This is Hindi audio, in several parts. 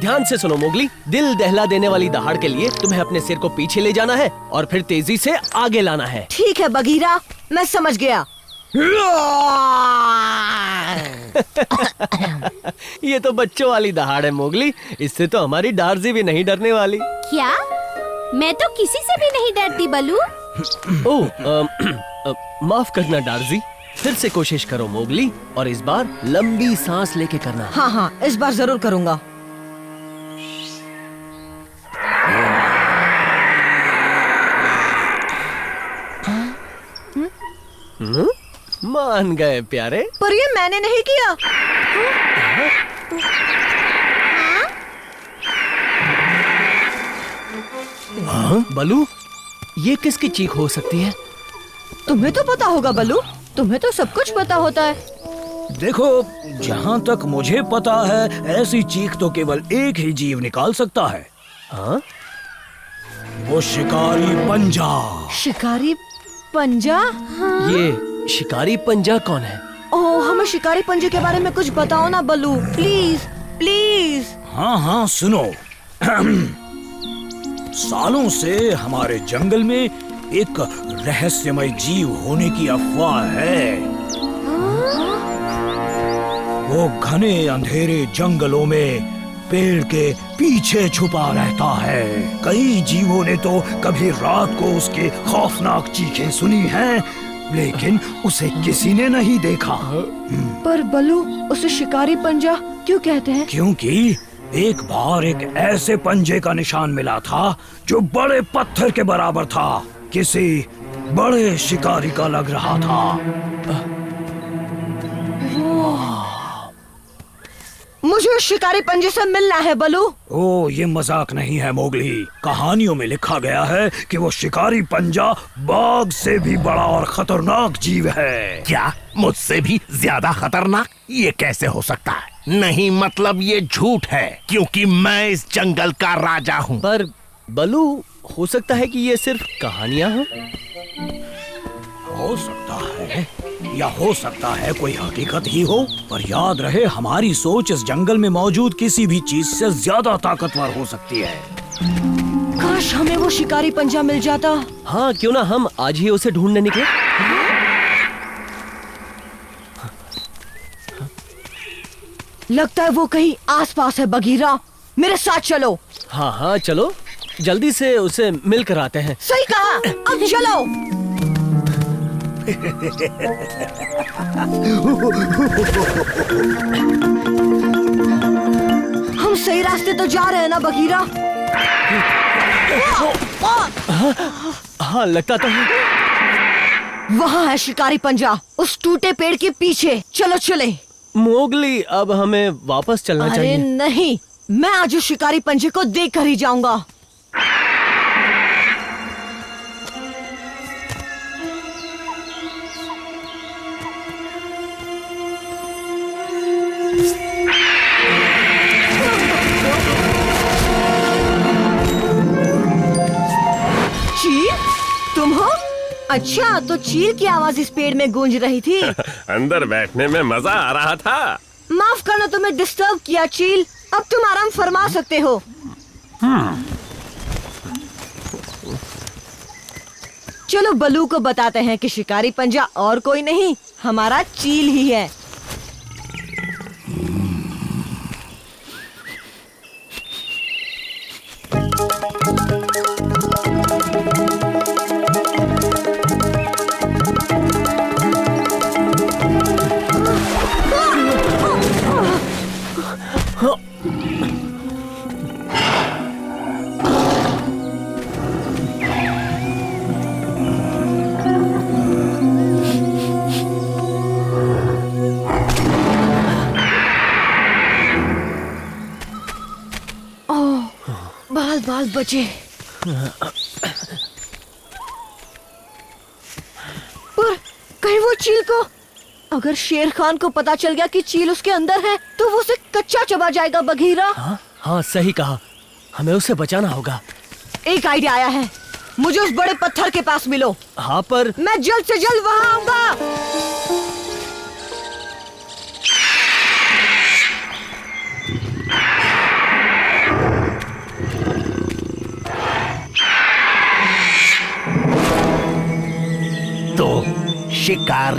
ध्यान से सुनो मोगली, दिल दहला देने वाली दहाड़ के लिए तुम्हें अपने सिर को पीछे ले जाना है और फिर तेजी से आगे लाना है। ठीक है बगीरा, मैं समझ गया। ये तो बच्चों वाली दहाड़ है मोगली, इससे तो हमारी डार्जी भी नहीं डरने वाली। क्या? मैं तो किसी से भी नहीं डरती बलू। माफ करना डार्जी, फिर से कोशिश करो मोगली, और इस बार लंबी सांस लेके करना। हाँ हाँ, इस बार जरूर करूँगा। मान गए प्यारे। पर ये मैंने नहीं किया। बलू, ये किसकी चीख हो सकती है? तुम्हें तो पता होगा बलू, तुम्हें तो सब कुछ पता होता है। देखो, जहाँ तक मुझे पता है ऐसी चीख तो केवल एक ही जीव निकाल सकता है। हाँ? वो शिकारी पंजा। शिकारी पंजा? ये शिकारी पंजा कौन है? ओह, हमें शिकारी पंजे के बारे में कुछ बताओ ना बलू, प्लीज प्लीज। हाँ हाँ सुनो। सालों से हमारे जंगल में एक रहस्यमय जीव होने की अफवाह है। वो घने अंधेरे जंगलों में पेड़ के पीछे छुपा रहता है। कई जीवों ने तो कभी रात को उसके खौफनाक चीखें सुनी हैं, लेकिन उसे किसी ने नहीं देखा। पर बलू, उसे शिकारी पंजा क्यों कहते हैं? क्योंकि एक बार एक ऐसे पंजे का निशान मिला था जो बड़े पत्थर के बराबर था, किसी बड़े शिकारी का लग रहा था। मुझे उस शिकारी पंजे से मिलना है बलू। ओ, ये मजाक नहीं है मोगली। कहानियों में लिखा गया है कि वो शिकारी पंजा बाघ से भी बड़ा और खतरनाक जीव है। क्या? मुझसे भी ज्यादा खतरनाक? ये कैसे हो सकता है? नहीं, मतलब ये झूठ है, क्योंकि मैं इस जंगल का राजा हूँ। पर बलू, हो सकता है कि ये सिर्फ कहानियाँ हों। हो सकता है, या हो सकता है कोई हकीकत ही हो। पर याद रहे, हमारी सोच इस जंगल में मौजूद किसी भी चीज से ज्यादा ताकतवर हो सकती है। काश हमें वो शिकारी पंजा मिल जाता। हाँ, क्यों ना हम आज ही उसे ढूंढने निकले। लगता है वो कहीं आसपास है बगीरा, मेरे साथ चलो। हाँ हाँ चलो, जल्दी से उसे मिल कर आते हैं। सही कहा, अब चलो। हम सही रास्ते तो जा रहे हैं ना बगीरा? हाँ लगता तो है। वहाँ है शिकारी पंजा, उस टूटे पेड़ के पीछे। चलो चले। मोगली, अब हमें वापस चलना अरे चाहिए। नहीं, मैं आज उस शिकारी पंजे को देख कर ही जाऊंगा। चील, तुम हो? अच्छा, तो चील की आवाज इस पेड़ में गूंज रही थी। अंदर बैठने में मजा आ रहा था। माफ करना, तुम्हें डिस्टर्ब किया चील। अब तुम आराम फरमा सकते हो। चलो बलू को बताते हैं कि शिकारी पंजा और कोई नहीं, हमारा चील ही है। बाल बचे। पर कहीं वो चील को, अगर शेर खान को पता चल गया कि चील उसके अंदर है तो वो उसे कच्चा चबा जाएगा बघीरा। हाँ हाँ सही कहा, हमें उसे बचाना होगा। एक आइडिया आया है, मुझे उस बड़े पत्थर के पास मिलो। हाँ पर मैं जल्द से जल्द वहाँ आऊंगा।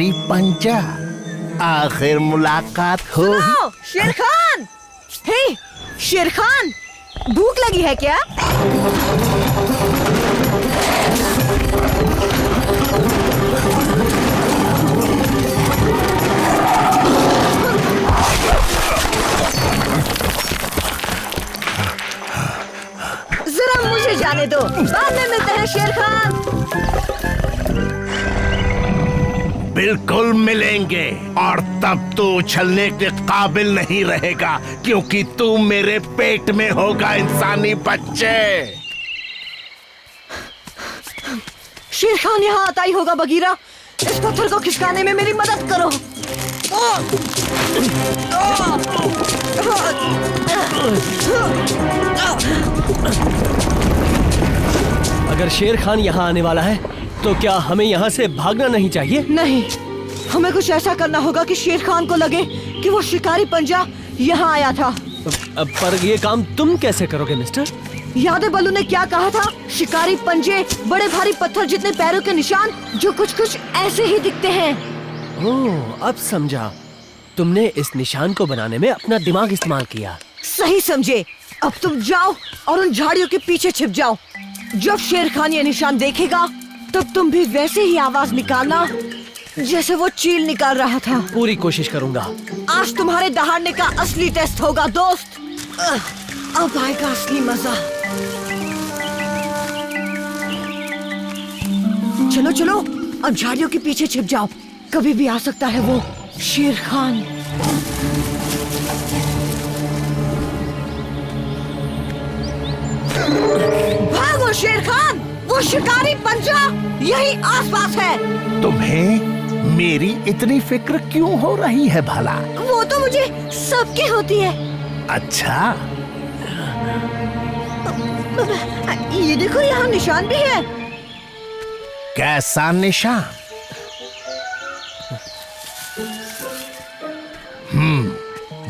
शिकारी पंजा, आखिर मुलाकात हो। सुनो, शेर खान। हे शेर खान, भूख लगी है क्या? जरा मुझे जाने दो, बाद में मिलते हैं शेर खान। बिल्कुल मिलेंगे, और तब तू उछलने के काबिल नहीं रहेगा, क्योंकि तू मेरे पेट में होगा इंसानी बच्चे। शेर खान यहाँ आता ही होगा। बगीरा, इस पत्थर को खिसकाने में मेरी मदद करो। अगर शेर खान यहाँ आने वाला है तो क्या हमें यहाँ से भागना नहीं चाहिए? नहीं, हमें कुछ ऐसा करना होगा कि शेर खान को लगे कि वो शिकारी पंजा यहाँ आया था। पर ये काम तुम कैसे करोगे मिस्टर? याद है बल्लू ने क्या कहा था? शिकारी पंजे, बड़े भारी पत्थर जितने पैरों के निशान, जो कुछ कुछ ऐसे ही दिखते हैं। ओह, अब समझा। तुमने इस निशान को बनाने में अपना दिमाग इस्तेमाल किया। सही समझे। अब तुम जाओ और उन झाड़ियों के पीछे छिप जाओ। जब शेर खान ये निशान देखेगा तब तुम भी वैसे ही आवाज निकालना जैसे वो चील निकाल रहा था। पूरी कोशिश करूंगा। आज तुम्हारे दहाड़ने का असली टेस्ट होगा दोस्त। अब आएगा असली मजा। चलो चलो, अब झाड़ियों के पीछे छिप जाओ। कभी भी आ सकता है वो शेर खान। भागो शेर खान, वो शिकारी पंजा यही आसपास है। तुम्हें मेरी इतनी फिक्र क्यों हो रही है भला? वो तो मुझे सबकी होती है। अच्छा, ये देखो, यहाँ निशान भी है। कैसा निशान?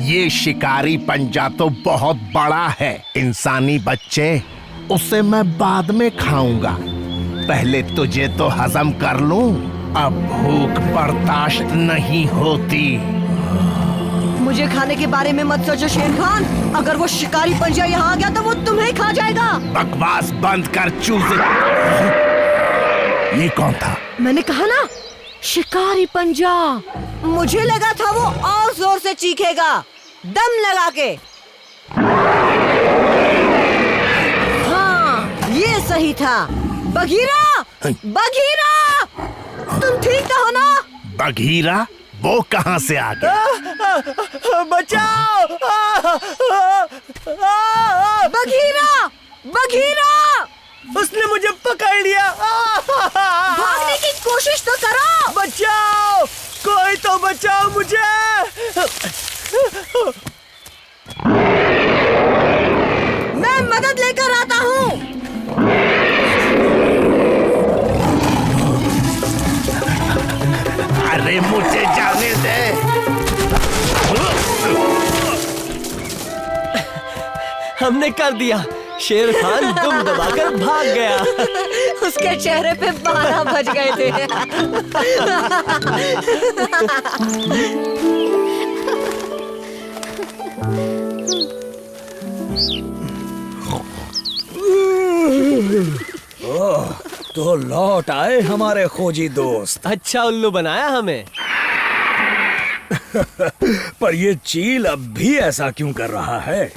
ये शिकारी पंजा तो बहुत बड़ा है इंसानी बच्चे। उसे मैं बाद में खाऊंगा, पहले तुझे तो हजम कर लूं। अब भूख बर्दाश्त नहीं होती। मुझे खाने के बारे में मत सोचो शेर खान। अगर वो शिकारी पंजा यहाँ आ गया तो वो तुम्हें खा जाएगा। बकवास बंद कर चूजे। ये कौन था? मैंने कहा ना, शिकारी पंजा। मुझे लगा था वो और जोर से चीखेगा, दम लगा के। हाँ, ये सही था। बघीरा, बघीरा, तुम ठीक तो हो ना? बघीरा? वो कहाँ से आ गया? बचाओ! बघीरा, बघीरा, उसने मुझे पकड़ लिया। भागने की कोशिश तो करो। बचाओ! कोई तो बचाओ मुझे! मैं मदद लेकर आता हूँ। अरे मुझे जाने दे। हमने कर दिया। शेर खान दुम दबाकर भाग गया। उसके चेहरे पे 12 बज गए थे। तो लौट आए हमारे खोजी दोस्त। अच्छा उल्लू बनाया हमें। पर ये चील अब भी ऐसा क्यों कर रहा है?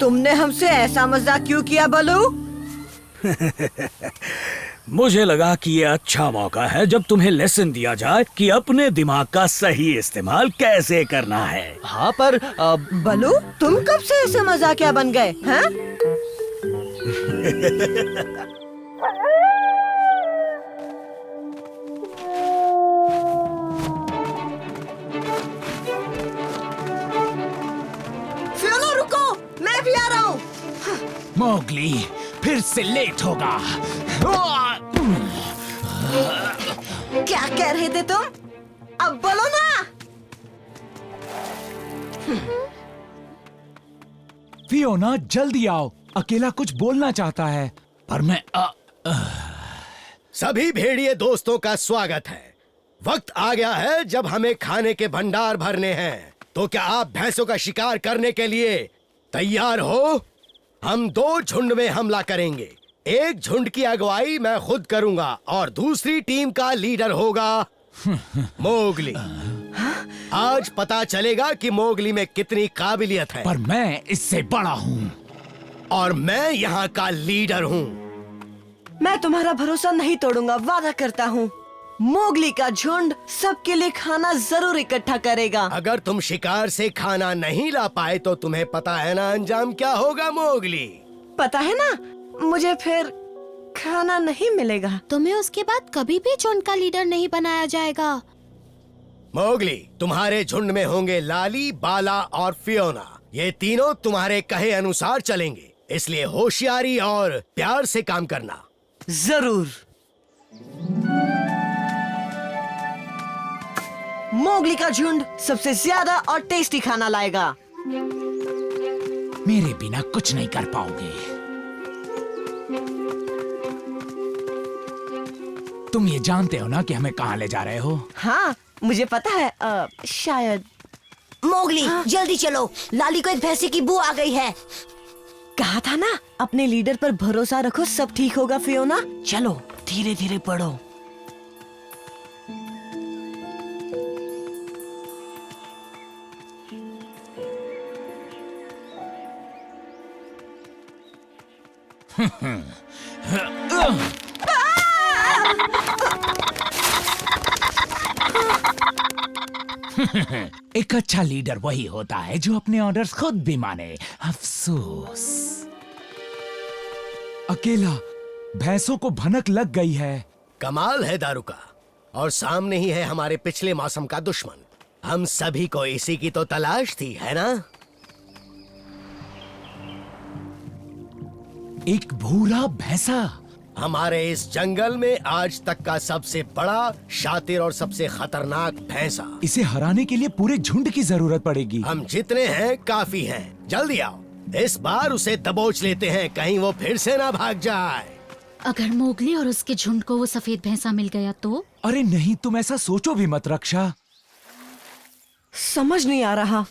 तुमने हमसे ऐसा मजाक क्यों किया बलू? मुझे लगा कि ये अच्छा मौका है जब तुम्हें लेसन दिया जाए कि अपने दिमाग का सही इस्तेमाल कैसे करना है। हाँ, पर बलू, तुम कब से ऐसे मजाकिया बन गए हैं? फियोना रुको, मैं भी आ रहा हूँ। मोगली, फिर से लेट होगा। क्या कह रहे थे तुम? अब बोलो ना। फियोना, जल्दी आओ, अकेला कुछ बोलना चाहता है। पर मैं सभी भेड़िए दोस्तों का स्वागत है। वक्त आ गया है जब हमें खाने के भंडार भरने हैं। तो क्या आप भैंसों का शिकार करने के लिए तैयार हो? हम 2 झुंड में हमला करेंगे। एक झुंड की अगुवाई मैं खुद करूंगा और दूसरी टीम का लीडर होगा मोगली। आज पता चलेगा कि मोगली में कितनी काबिलियत है। पर मैं इससे बड़ा हूँ। और मैं यहाँ का लीडर हूँ। मैं तुम्हारा भरोसा नहीं तोड़ूंगा, वादा करता हूँ। मोगली का झुंड सबके लिए खाना जरूर इकट्ठा करेगा। अगर तुम शिकार से खाना नहीं ला पाए तो तुम्हें पता है ना अंजाम क्या होगा मोगली? पता है ना, मुझे फिर खाना नहीं मिलेगा। तुम्हें उसके बाद कभी भी झुंड का लीडर नहीं बनाया जाएगा। मोगली, तुम्हारे झुंड में होंगे लाली, बाला और फियोना। ये तीनों तुम्हारे कहे अनुसार चलेंगे, इसलिए होशियारी और प्यार से काम करना। जरूर। मोगली का झुंड सबसे ज्यादा और टेस्टी खाना लाएगा। मेरे बिना कुछ नहीं कर पाओगे। तुम ये जानते हो ना कि हमें कहाँ ले जा रहे हो? हाँ, मुझे पता है। शायद। मोगली, जल्दी चलो, लाली को एक भैंसे की बू आ गई है। कहा था ना, अपने लीडर पर भरोसा रखो, सब ठीक होगा फियोना। चलो धीरे धीरे पढ़ो। एक अच्छा लीडर वही होता है जो अपने ऑर्डर्स खुद भी माने। अफसोस, अकेला भैंसों को भनक लग गई है। कमाल है दारुका। और सामने ही है हमारे पिछले मौसम का दुश्मन। हम सभी को इसी की तो तलाश थी, है ना? एक भूरा भैंसा। हमारे इस जंगल में आज तक का सबसे बड़ा, शातिर और सबसे खतरनाक भैंसा। इसे हराने के लिए पूरे झुंड की जरूरत पड़ेगी। हम जितने हैं काफी हैं। जल्दी आओ, इस बार उसे दबोच लेते हैं, कहीं वो फिर से ना भाग जाए। अगर मोगली और उसके झुंड को वो सफेद भैंसा मिल गया तो? अरे नहीं, तुम ऐसा सोचो भी मत रक्षा। समझ नहीं आ रहा,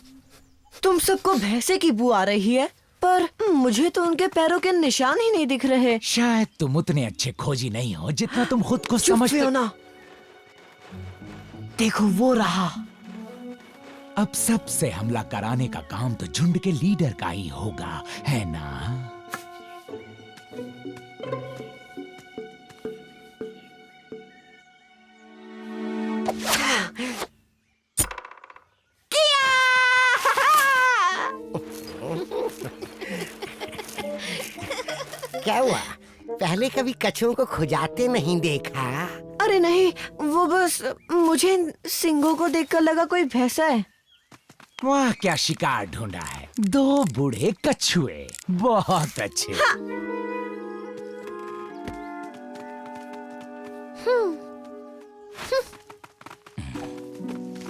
तुम सबको भैंसे की बू आ रही है, पर मुझे तो उनके पैरों के निशान ही नहीं दिख रहे। शायद तुम उतने अच्छे खोजी नहीं हो जितना तुम खुद को चुप समझते हो। ना, देखो वो रहा। अब सबसे हमला कराने का काम तो झुंड के लीडर का ही होगा, है ना? क्या हुआ? पहले कभी कछुओं को खुजाते नहीं देखा? अरे नहीं, वो बस मुझे इन सिंगों को देखकर लगा कोई भैंसा है। वाह, क्या शिकार ढूंढा है। 2 बूढ़े कछुए, बहुत अच्छे।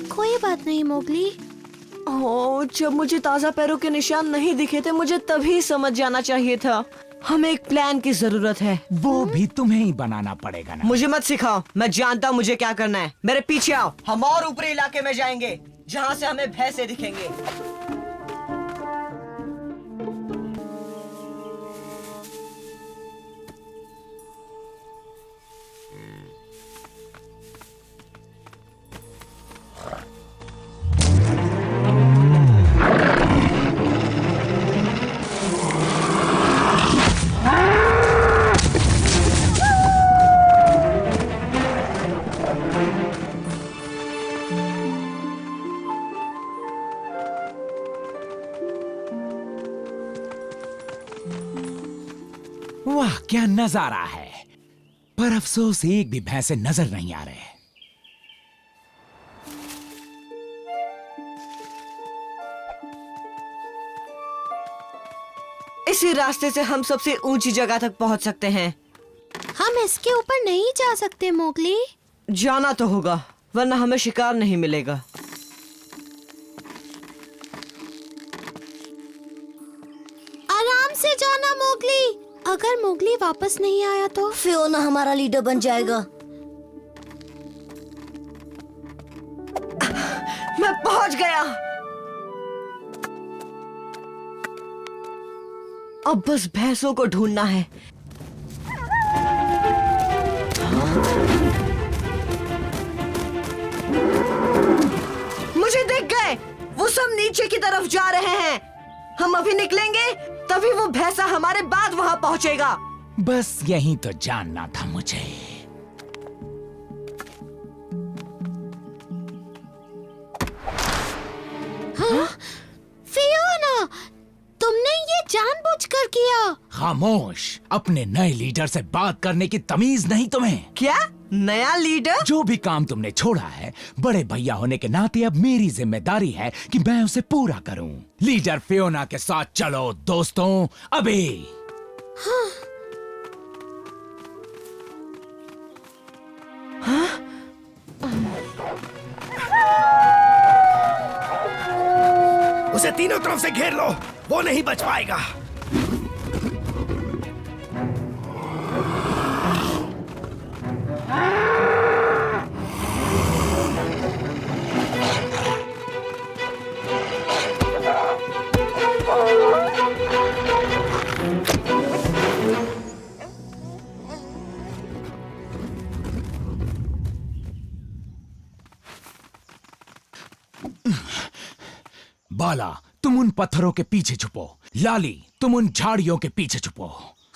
कोई बात नहीं मोगली। ओह, जब मुझे ताजा पैरों के निशान नहीं दिखे थे, मुझे तभी समझ जाना चाहिए था। हमें एक प्लान की जरूरत है। वो भी तुम्हें ही बनाना पड़ेगा ना। मुझे मत सिखाओ, मैं जानता हूँ मुझे क्या करना है। मेरे पीछे आओ, हम और ऊपरी इलाके में जाएंगे जहाँ से हमें भैंसे दिखेंगे। वाह, क्या नजारा है। पर अफसोस, एक भी भैंसे नजर नहीं आ रहे। इसी रास्ते से हम सबसे ऊंची जगह तक पहुंच सकते हैं। हम इसके ऊपर नहीं जा सकते मोगली। जाना तो होगा, वरना हमें शिकार नहीं मिलेगा। आराम से जाना मोगली, अगर मोगली वापस नहीं आया तो? फियोना हमारा लीडर बन जाएगा। मैं पहुंच गया। अब बस भैंसों को ढूंढना है। मुझे दिख गए, वो सब नीचे की तरफ जा रहे हैं। हम अभी निकलेंगे तभी वो भैंसा हमारे बाद वहां पहुंचेगा। बस यही तो जानना था मुझे। फियोना, तुमने ये जानबूझकर किया। खामोश, अपने नए लीडर से बात करने की तमीज नहीं तुम्हें? क्या नया लीडर? जो भी काम तुमने छोड़ा है, बड़े भैया होने के नाते अब मेरी जिम्मेदारी है कि मैं उसे पूरा करूं। लीडर फियोना के साथ चलो दोस्तों, अभी। उसे तीनों तरफ से घेर लो, वो नहीं बच पाएगा। बाला, तुम उन पत्थरों के पीछे छुपो। लाली, तुम उन झाड़ियों के पीछे छुपो।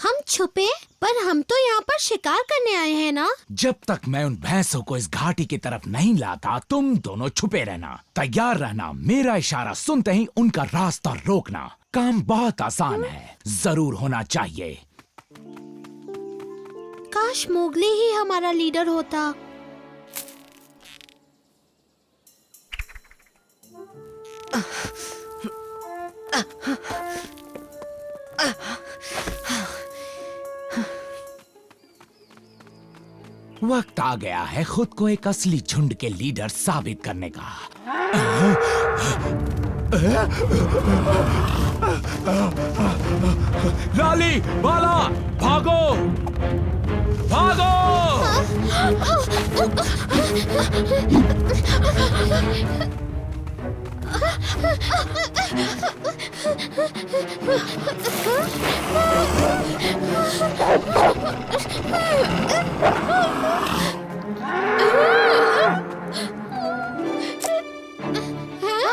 हम छुपे? पर हम तो यहाँ पर शिकार करने आए हैं ना। जब तक मैं उन भैंसों को इस घाटी की तरफ नहीं लाता, तुम दोनों छुपे रहना, तैयार रहना। मेरा इशारा सुनते ही उनका रास्ता रोकना। काम बहुत आसान है, जरूर होना चाहिए। काश मोगली ही हमारा लीडर होता। वक्त आ गया है खुद को एक असली झुंड के लीडर साबित करने का। लाली, बाला, भागो, भागो!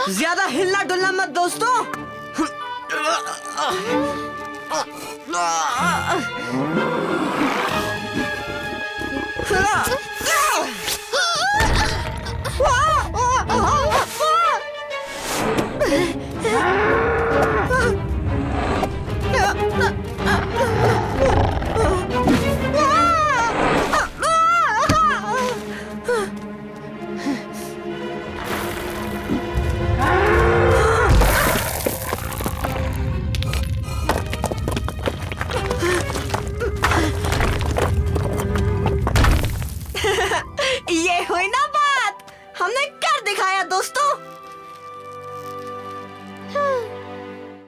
ज्यादा हिलना डुलना मत दोस्तों।